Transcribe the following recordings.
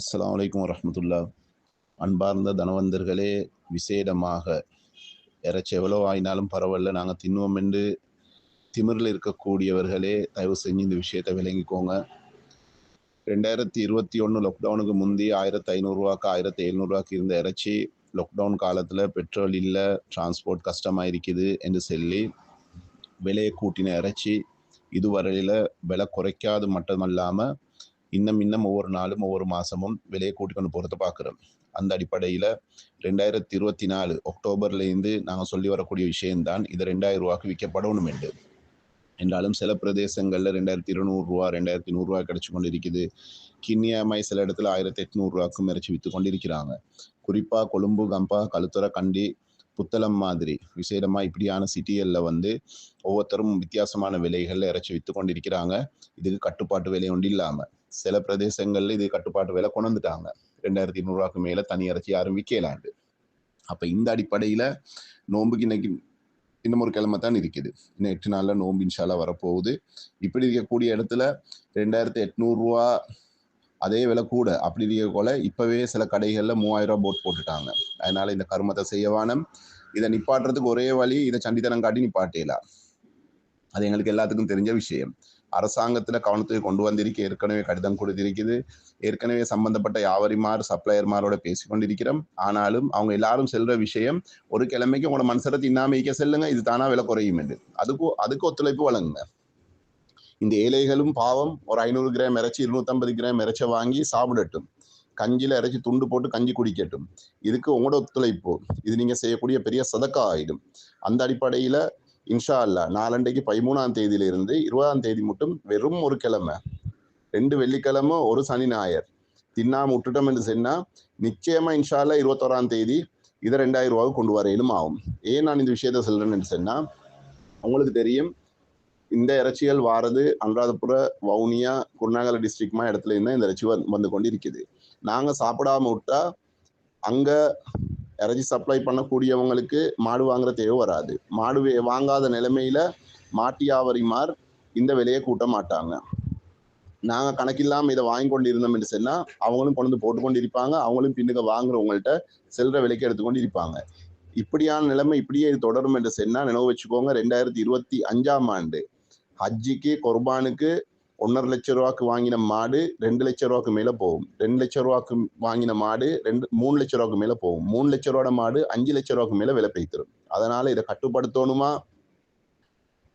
அஸ்ஸலாமு அலைக்கும் வரஹ்மத்துல்லா. அன்பார்ந்த தனவந்தர்களே, விசேடமாக இறைச்சி எவ்வளோ ஆயினாலும் பரவாயில்ல, நாங்கள் தின்னுவோம் என்று திமிரில் இருக்கக்கூடியவர்களே, தயவு செஞ்சு இந்த விஷயத்தை விளங்கிக்கோங்க. 2021 லாக்டவுனுக்கு முந்தி 1500 1700 இருந்த இறைச்சி லாக்டவுன் காலத்தில் பெட்ரோல் இல்லை, டிரான்ஸ்போர்ட் கஷ்டமாக இருக்குது என்று சொல்லி விலையை கூட்டின இறைச்சி இதுவரையில் விலை குறைக்காது மட்டுமல்லாமல் இன்னும் ஒவ்வொரு நாளும் ஒவ்வொரு மாதமும் விலையை கூட்டி கொண்டு போகிறத பார்க்குறோம். அந்த அடிப்படையில் 2024 அக்டோபர்லேருந்து நாங்கள் சொல்லி வரக்கூடிய விஷயம்தான் இது 2000 ரூபாய்க்கு விற்கப்படணும் என்றாலும் சில பிரதேசங்களில் 2200 2100 கிடைச்சி கொண்டு இருக்குது. கிண்ணியாமை சில இடத்துல 1800 இறைச்சி விற்று கொண்டிருக்கிறாங்க. குறிப்பாக கொழும்பு, கம்பா, களுத்துறை, கண்டி, புத்தளம் மாதிரி விசேடமாக இப்படியான சிட்டிகளில் ஒவ்வொருத்தரும் வித்தியாசமான விலைகளில் இறைச்சி விற்று கொண்டிருக்கிறாங்க. இதுக்கு கட்டுப்பாட்டு விலை ஒன்று இல்லாமல் சில பிரதேசங்களில் இது கட்டுப்பாட்டு விலை கொண்டு வந்துட்டாங்க. 2200 மேலே தனி இறைச்சி யாரும் விற்கலாண்டு. அப்போ இந்த அடிப்படையில் நோம்புக்கு இன்னும் ஒரு கிழமை தான் இருக்குது. இன்னும் 8 நாளில் நோம்பு இன்ஷால்லா வரப்போகுது. இப்படி இருக்கக்கூடிய இடத்துல 2800 அதே விலை கூட அப்படி இருக்கக்குள்ள இப்போவே சில கடைகளில் 3000 போட் போட்டுட்டாங்க. அதனால இந்த கருமத்தை செய்யவானம். இதை நிப்பாட்டுறதுக்கு ஒரே வழி, இதை சண்டித்தனம் காட்டி நிப்பாட்டலாம். அது எங்களுக்கு எல்லாத்துக்கும் தெரிஞ்ச விஷயம். அரசாங்கத்தில் கவனத்துக்கு கொண்டு வந்திருக்கு, ஏற்கனவே கடிதம் கொடுத்திருக்குது. ஏற்கனவே சம்பந்தப்பட்ட வியாபாரிமார், சப்ளையர்மாரோட பேசி கொண்டிருக்கிறோம். ஆனாலும் அவங்க எல்லாரும் செல்ற விஷயம், ஒரு கிழமைக்கு உங்களோட மனுஷரை தின்னாமைக்க செல்லுங்க, இது தானா விலை குறையும் என்று. அதுக்கு ஒத்துழைப்பு வழங்குங்க. இந்த ஏழைகளும் பாவம் ஒரு 500 கிராம் இறைச்சி 250 கிராம் இறைச்சி வாங்கி சாப்பிடட்டும். கஞ்சியில் இறைச்சி துண்டு போட்டு கஞ்சி குடிக்கட்டும். இதுக்கு உங்களோட ஒத்துழைப்பு, இது நீங்க செய்யக்கூடிய பெரிய சதக்கா ஆயிடும். அந்த அடிப்படையில் இன்ஷா அல்லா நாளண்டைக்கு 13ஆம் தேதியிலிருந்து 20ஆம் தேதி மட்டும் வெறும் ஒரு கிழமை, 2 வெள்ளிக்கிழமை, ஒரு சனி ஞாயிறு தின்னாம விட்டுட்டோம் என்று சொன்னா நிச்சயமா இன்ஷா அல்லா 21ஆம் தேதி இதை 2000 ரூபாவுக்கு கொண்டு வரையிலும் ஆகும். ஏன் நான் இந்த விஷயத்த சொல்றேன்னு என்று சொன்னா, உங்களுக்கு தெரியும் இந்த இறைச்சிகள் வாரது அனுராதபுர, வவுனியா, குருநாகல் டிஸ்ட்ரிக்ட் இடத்துல இருந்தால் இந்த இறைச்சி வந்து கொண்டு இருக்குது. நாங்கள் சாப்பிடாம விட்டா அங்க இறைச்சி சப்ளை பண்ணக்கூடியவங்களுக்கு மாடு வாங்குற தேவை வராது. மாடு வாங்காத நிலைமையில மாட்டு வியாபாரிமார் இந்த விலையை கூட்ட மாட்டாங்க. நாங்கள் கணக்கில்லாமல் இதை வாங்கி கொண்டு இருந்தோம் என்று சொன்னா அவங்களும் கொண்டு போட்டு கொண்டு இருப்பாங்க. அவங்களும் பின்னுக்கு வாங்குறவங்கள்ட்ட செல்ற விலைக்கு எடுத்துக்கொண்டு இருப்பாங்க. இப்படியான நிலைமை இப்படியே தொடரும் என்று சொன்னா நினைவு வச்சுக்கோங்க, 2025ஆம் ஆண்டு ஹஜ்ஜிக்கு குர்பானுக்கு 1.5 லட்சம் ரூபாய்க்கு வாங்கின மாடு 2 லட்சம் ரூபாய்க்கு மேல போகும். 2 லட்சம் ரூபாய்க்கு வாங்கின மாடு 3 லட்சம் ரூபாய்க்கு மேல போகும். 3 லட்சம் ரூபாய் மாடு 5 லட்சம் ரூபாய்க்கு மேல விலை பெய்திரும். அதனால இதை கட்டுப்படுத்தணுமா,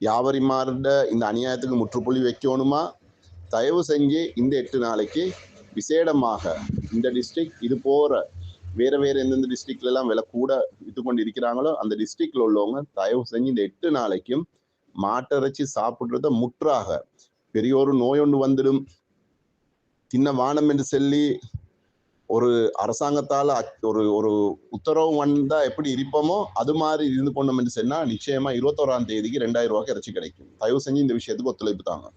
வியாபாரிமார்ட இந்த அநியாயத்துக்கு முற்றுப்புள்ளி வைக்கணுமா, தயவு செஞ்சு இந்த 8 நாளைக்கு விசேடமாக இந்த டிஸ்ட்ரிக்ட் இது போற வேற எந்தெந்த டிஸ்ட்ரிக்ட்ல எல்லாம் விலை கூட வித்து கொண்டு இருக்கிறாங்களோ அந்த டிஸ்ட்ரிக்ட்ல உள்ளவங்க தயவு செஞ்சு இந்த 8 நாளைக்கும் மாட்டிறைச்சி சாப்பிடுறத முற்றாக, பெரிய ஒரு நோய் ஒன்று வந்துடும் தின்ன வானம் என்று சொல்லி ஒரு அரசாங்கத்தால் ஒரு உத்தரவு வந்தா எப்படி இருப்போமோ அது மாதிரி இருந்து கொண்டோம் என்று சொன்னா நிச்சயமா 21ஆம் தேதிக்கு 2000 ரூபாய்க்கு இறைச்சி கிடைக்கும். தயவு செஞ்சு இந்த விஷயத்துக்கு ஒத்துழைப்பு தாங்க.